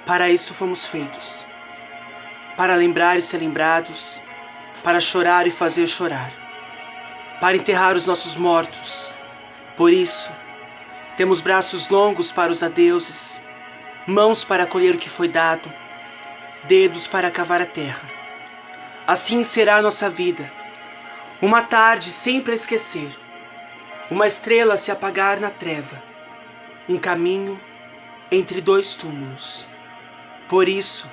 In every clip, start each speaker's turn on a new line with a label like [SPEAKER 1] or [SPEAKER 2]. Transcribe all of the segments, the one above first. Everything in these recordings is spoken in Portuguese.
[SPEAKER 1] Para isso fomos feitos. Para lembrar e ser lembrados, para chorar e fazer chorar, para enterrar os nossos mortos. Por isso, temos braços longos para os adeuses, mãos para colher o que foi dado, dedos para cavar a terra. Assim será a nossa vida, uma tarde sempre a esquecer, uma estrela a se apagar na treva, um caminho entre dois túmulos. Por isso,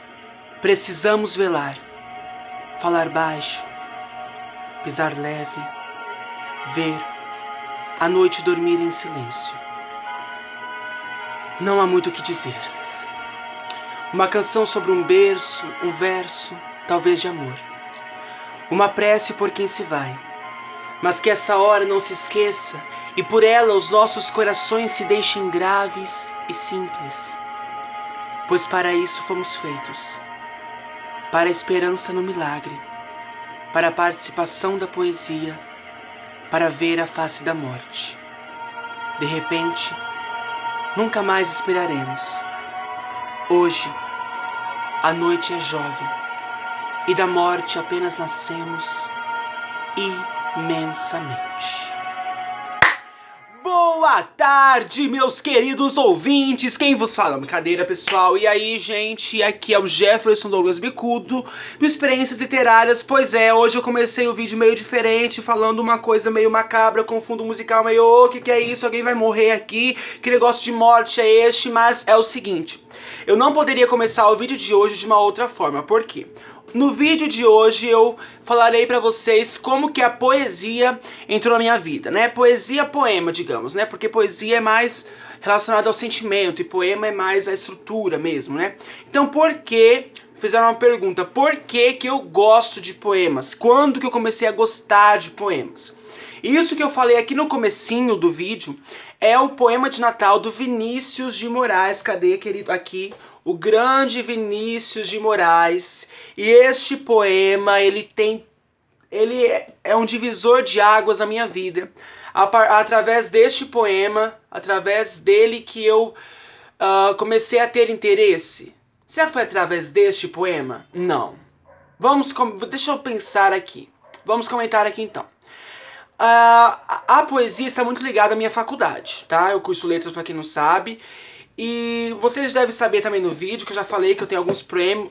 [SPEAKER 1] precisamos velar, falar baixo, pisar leve, ver a noite dormir em silêncio. Não há muito o que dizer. Uma canção sobre um berço, um verso, talvez de amor. Uma prece por quem se vai, mas que essa hora não se esqueça e por ela os nossos corações se deixem graves e simples. Pois para isso fomos feitos. Para a esperança no milagre, para a participação da poesia, para ver a face da morte. De repente, nunca mais esperaremos. Hoje, a noite é jovem, e da morte apenas nascemos imensamente. Boa tarde, meus queridos ouvintes, quem vos fala? Brincadeira, pessoal. E aí, gente, aqui é o Jefferson Douglas Bicudo, do Experiências Literárias. Pois é, hoje eu comecei o vídeo meio diferente, falando uma coisa meio macabra, com fundo musical meio, o que é isso? Alguém vai morrer aqui? Que negócio de morte é este? Mas é o seguinte, eu não poderia começar o vídeo de hoje de uma outra forma. Por quê? No vídeo de hoje eu falarei pra vocês como que a poesia entrou na minha vida, né? Poesia, poema, digamos, né? Porque poesia é mais relacionada ao sentimento e poema é mais a estrutura mesmo, né? Então por que, fizeram uma pergunta, por que que eu gosto de poemas? Quando que eu comecei a gostar de poemas? Isso que eu falei aqui no comecinho do vídeo é o poema de Natal do Vinícius de Moraes. Cadê, querido? Aqui, o grande Vinícius de Moraes. E este poema, ele é um divisor de águas na minha vida. Através deste poema, através dele que eu comecei a ter interesse. Será que foi através deste poema? Não. Deixa eu pensar aqui. Vamos comentar aqui então. A poesia está muito ligada à minha faculdade, tá? Eu curso letras pra quem não sabe. E vocês devem saber também no vídeo que eu já falei que eu tenho alguns prêmios.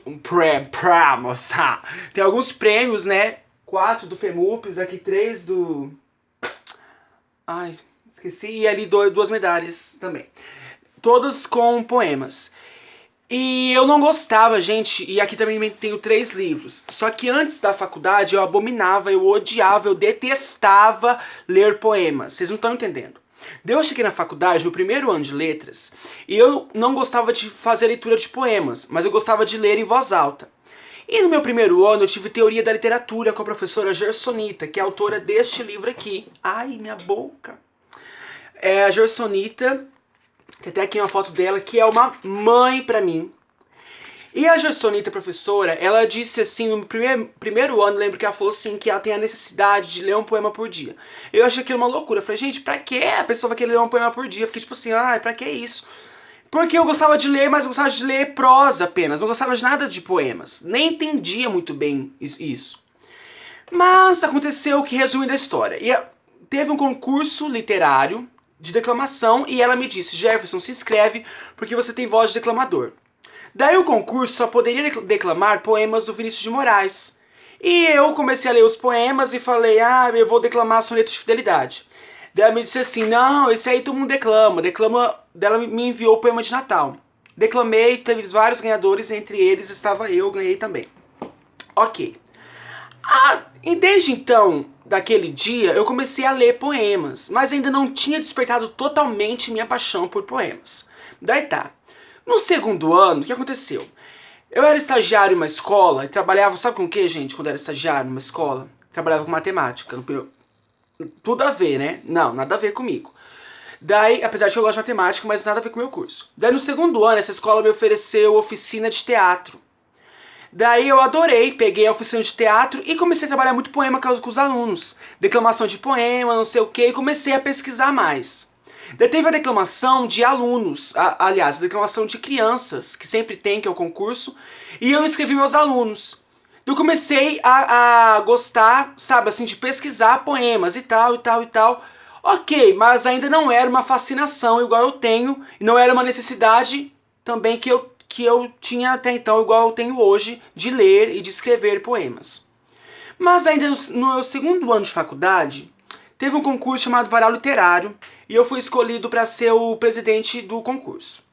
[SPEAKER 1] Tem alguns prêmios, né? 4 do FEMUPS, aqui 3 do... Ai, esqueci. E ali 2 medalhas também. Todas com poemas. E eu não gostava, gente, e aqui também tenho 3 livros. Só que antes da faculdade eu abominava, eu odiava, eu detestava ler poemas. Vocês não estão entendendo. Daí eu cheguei na faculdade, no primeiro ano de letras, e eu não gostava de fazer leitura de poemas, mas eu gostava de ler em voz alta. E no meu primeiro ano eu tive teoria da literatura com a professora Gersonita, que é a autora deste livro aqui. Ai, minha boca. É a Gersonita, tem até aqui uma foto dela, que é uma mãe pra mim. E a Gersonita, professora, ela disse assim, no primeiro ano, lembro que ela falou assim, que ela tem a necessidade de ler um poema por dia. Eu achei aquilo uma loucura, eu falei, gente, pra que a pessoa vai querer ler um poema por dia? Eu fiquei tipo assim, ai, pra que isso? Porque eu gostava de ler, mas eu gostava de ler prosa apenas, não gostava de nada de poemas. Nem entendia muito bem isso. Mas aconteceu que, resumindo a história, teve um concurso literário de declamação e ela me disse, Jefferson, se inscreve porque você tem voz de declamador. Daí o concurso só poderia declamar poemas do Vinícius de Moraes. E eu comecei a ler os poemas e falei, eu vou declamar Soneto de Fidelidade. Daí ela me disse assim, não, esse aí todo mundo declama. Daí ela me enviou o poema de Natal. Declamei, teve vários ganhadores, entre eles estava eu, ganhei também. Ok. E desde então, daquele dia, eu comecei a ler poemas, mas ainda não tinha despertado totalmente minha paixão por poemas. Daí tá. No segundo ano, o que aconteceu? Eu era estagiário em uma escola e trabalhava, sabe com o que, gente, quando eu era estagiário numa escola? Trabalhava com matemática. Tudo a ver, né? Não, nada a ver comigo. Daí, apesar de que eu gosto de matemática, mas nada a ver com o meu curso. Daí no segundo ano, essa escola me ofereceu oficina de teatro. Daí eu adorei, peguei a oficina de teatro e comecei a trabalhar muito poema com os alunos. Declamação de poema, não sei o que, e comecei a pesquisar mais. Daí teve a declamação de alunos, aliás, a declamação de crianças, que sempre tem, que é o concurso, e eu escrevi meus alunos. Eu comecei a gostar, sabe, assim, de pesquisar poemas e tal, e tal, e tal. Ok, mas ainda não era uma fascinação igual eu tenho, e não era uma necessidade também que eu tinha até então, igual eu tenho hoje, de ler e de escrever poemas. Mas ainda no meu segundo ano de faculdade, teve um concurso chamado Varal Literário, e eu fui escolhido para ser o presidente do concurso.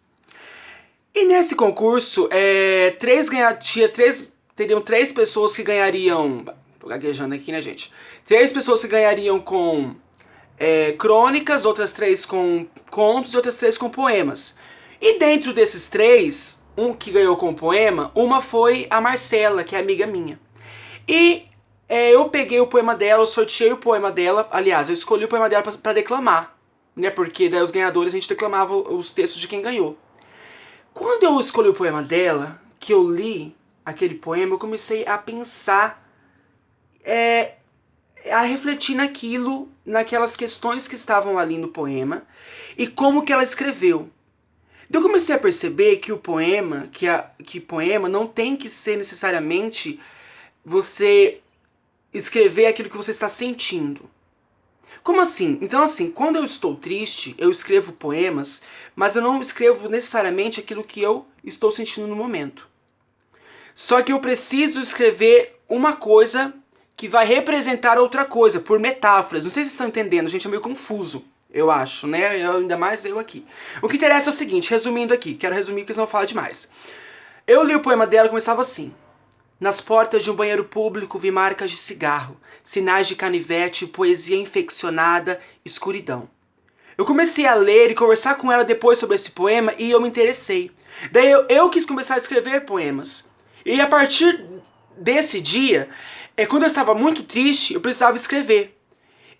[SPEAKER 1] E nesse concurso, teriam três pessoas que ganhariam... Tô gaguejando aqui, né, gente? Três pessoas que ganhariam com crônicas, outras três com contos e outras três com poemas. E dentro desses três, um que ganhou com poema, uma foi a Marcela, que é amiga minha. E eu peguei o poema dela, eu sorteei o poema dela, aliás, eu escolhi o poema dela para declamar, né? Porque daí os ganhadores a gente declamava os textos de quem ganhou. Quando eu escolhi o poema dela, que eu li aquele poema, eu comecei a pensar, a refletir naquelas questões que estavam ali no poema e como que ela escreveu. Eu comecei a perceber que o poema, que poema não tem que ser necessariamente você escrever aquilo que você está sentindo. Como assim? Então assim, quando eu estou triste, eu escrevo poemas, mas eu não escrevo necessariamente aquilo que eu estou sentindo no momento. Só que eu preciso escrever uma coisa que vai representar outra coisa, por metáforas. Não sei se vocês estão entendendo, gente, é meio confuso, eu acho, né? Ainda mais eu aqui. O que interessa é o seguinte, resumindo aqui, quero resumir porque senão eu falo demais. Eu li o poema dela e começava assim. Nas portas de um banheiro público vi marcas de cigarro, sinais de canivete, poesia infeccionada, escuridão. Eu comecei a ler e conversar com ela depois sobre esse poema e eu me interessei. Daí eu quis começar a escrever poemas. E a partir desse dia, quando eu estava muito triste, eu precisava escrever.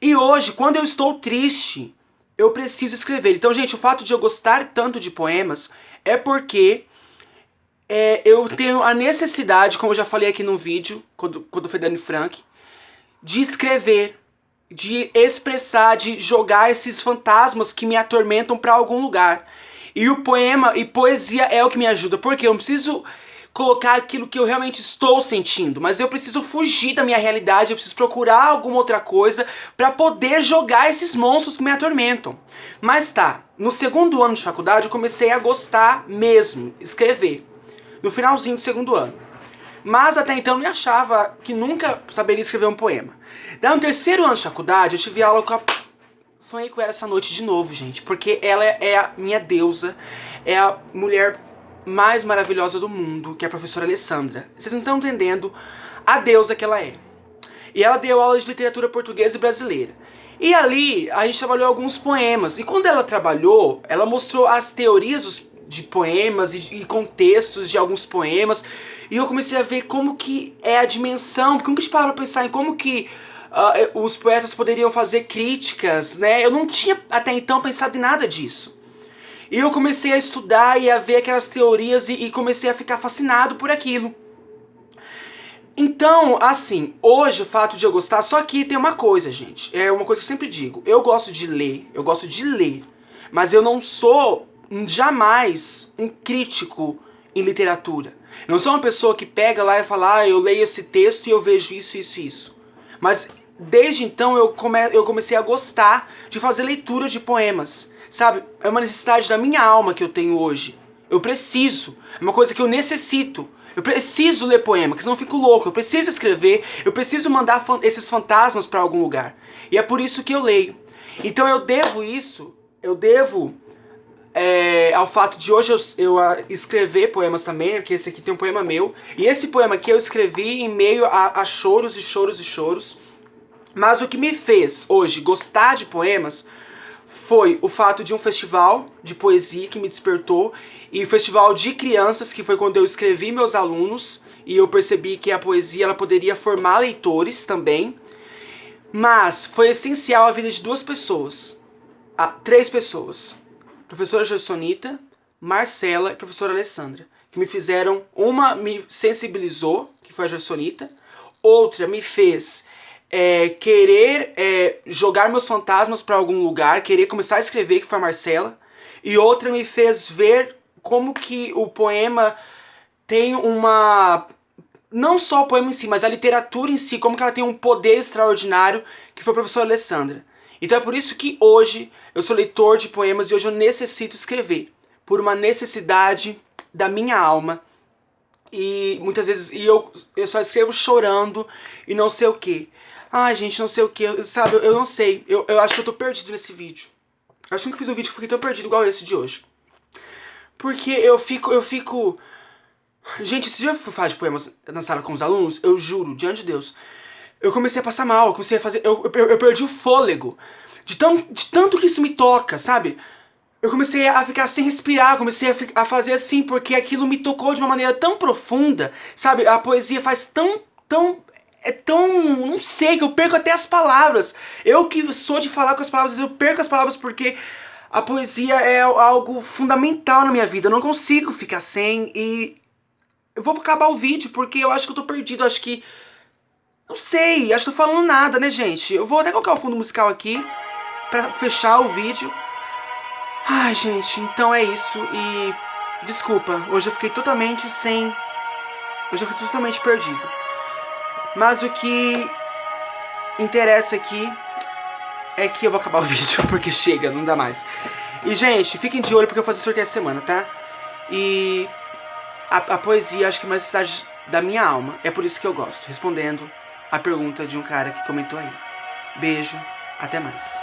[SPEAKER 1] E hoje, quando eu estou triste, eu preciso escrever. Então, gente, o fato de eu gostar tanto de poemas é porque eu tenho a necessidade, como eu já falei aqui no vídeo, quando foi Dani Frank, de escrever, de expressar, de jogar esses fantasmas que me atormentam para algum lugar. E o poema e poesia é o que me ajuda, porque eu não preciso colocar aquilo que eu realmente estou sentindo, mas eu preciso fugir da minha realidade, eu preciso procurar alguma outra coisa para poder jogar esses monstros que me atormentam. Mas tá, no segundo ano de faculdade eu comecei a gostar mesmo, escrever. No finalzinho do segundo ano. Mas até então eu não achava que nunca saberia escrever um poema. Daí no terceiro ano de faculdade eu tive aula com a... Sonhei com ela essa noite de novo, gente. Porque ela é a minha deusa. É a mulher mais maravilhosa do mundo, que é a professora Alessandra. Vocês não estão entendendo a deusa que ela é. E ela deu aula de literatura portuguesa e brasileira. E ali a gente trabalhou alguns poemas. E quando ela trabalhou, ela mostrou as teorias de poemas e contextos de alguns poemas. E eu comecei a ver como que é a dimensão, como que a gente parou pra pensar em como que os poetas poderiam fazer críticas, né? Eu não tinha até então pensado em nada disso. E eu comecei a estudar e a ver aquelas teorias e comecei a ficar fascinado por aquilo. Então, assim, hoje o fato de eu gostar, só que tem uma coisa, gente, é uma coisa que eu sempre digo, eu gosto de ler, mas eu não sou jamais um crítico em literatura. Eu não sou uma pessoa que pega lá e fala, eu leio esse texto e eu vejo isso, isso e isso. Mas desde então eu comecei a gostar de fazer leitura de poemas, sabe? É uma necessidade da minha alma que eu tenho hoje. Eu preciso, é uma coisa que eu necessito. Eu preciso ler poema, porque senão eu fico louco. Eu preciso escrever, eu preciso mandar esses fantasmas para algum lugar. E é por isso que eu leio. Então eu devo isso, ao fato de hoje eu escrever poemas também, porque esse aqui tem um poema meu. E esse poema aqui eu escrevi em meio a choros e choros e choros. Mas o que me fez hoje gostar de poemas foi o fato de um festival de poesia que me despertou e o festival de crianças, que foi quando eu escrevi meus alunos e eu percebi que a poesia ela poderia formar leitores também. Mas foi essencial a vida de duas pessoas, três pessoas, professora Gersonita, Marcela e professora Alessandra, que me fizeram, uma me sensibilizou, que foi a Gersonita, outra me fez querer jogar meus fantasmas pra algum lugar, querer começar a escrever, que foi a Marcela. E outra me fez ver como que o poema tem uma... Não só o poema em si, mas a literatura em si, como que ela tem um poder extraordinário, que foi a professora Alessandra. Então é por isso que hoje eu sou leitor de poemas e hoje eu necessito escrever. Por uma necessidade da minha alma. E muitas vezes eu só escrevo chorando e não sei o que. Ai, gente, não sei o que, sabe? Eu não sei. Eu acho que eu tô perdido nesse vídeo. Eu acho que nunca fiz um vídeo que eu fiquei tão perdido igual esse de hoje. Porque eu fico... Gente, se eu for falar de poemas na sala com os alunos, eu juro, diante de Deus, eu comecei a passar mal, eu comecei a fazer... Eu perdi o fôlego. De tanto que isso me toca, sabe? Eu comecei a ficar sem respirar, comecei a fazer assim, porque aquilo me tocou de uma maneira tão profunda, sabe? A poesia faz é tão... não sei, que eu perco até as palavras. Eu que sou de falar com as palavras, eu perco as palavras porque a poesia é algo fundamental na minha vida. Eu não consigo ficar sem e... Eu vou acabar o vídeo porque eu acho que eu tô perdido, eu acho que... Não sei, acho que tô falando nada, né, gente? Eu vou até colocar o fundo musical aqui pra fechar o vídeo. Ai, gente, então é isso e... Desculpa, hoje eu fiquei totalmente sem... Hoje eu fiquei totalmente perdido. Mas o que interessa aqui é que eu vou acabar o vídeo, porque chega, não dá mais. E, gente, fiquem de olho porque eu vou fazer sorteio essa semana, tá? E... A poesia acho que é uma necessidade da minha alma. É por isso que eu gosto. Respondendo a pergunta de um cara que comentou aí. Beijo, até mais.